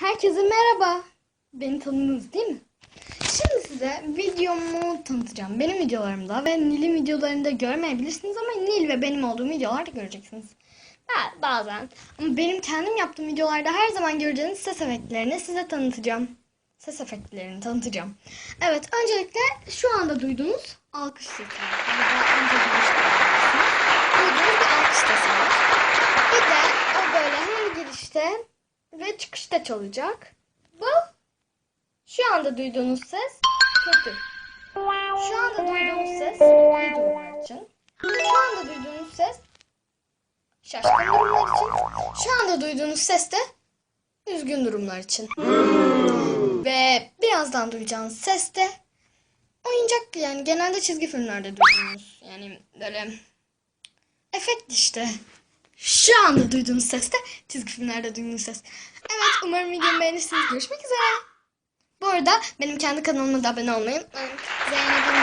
Herkese merhaba. Beni tanıdınız değil mi? Şimdi size videomu tanıtacağım. Benim videolarımda ve Nil'in videolarında görmeyebilirsiniz ama Nil ve benim olduğum videolarda göreceksiniz. Bazen. Ama benim kendim yaptığım videolarda her zaman göreceğiniz ses efektlerini size tanıtacağım. Ses efektlerini tanıtacağım. Evet, öncelikle şu anda duyduğunuz alkış sesi. Duyduğunuz bir alkış sesi var. Bir de o böyle her girişte ve çıkışta çalacak. Bu şu anda duyduğunuz ses kötü. Şu anda duyduğunuz ses iyi durumlar için. Şu anda duyduğunuz ses şaşkın durumlar için. Şu anda duyduğunuz ses de üzgün durumlar için. Ve birazdan duyacağınız ses de oyuncak, yani genelde çizgi filmlerde duyduğunuz, yani böyle efekt işte. Şu anda duyduğunuz ses de çizgi filmlerde duyduğunuz ses. Evet, umarım videomu beğenirsiniz. Görüşmek üzere. Bu arada benim kendi kanalıma da abone olmayı unutmayın. Zeynep'in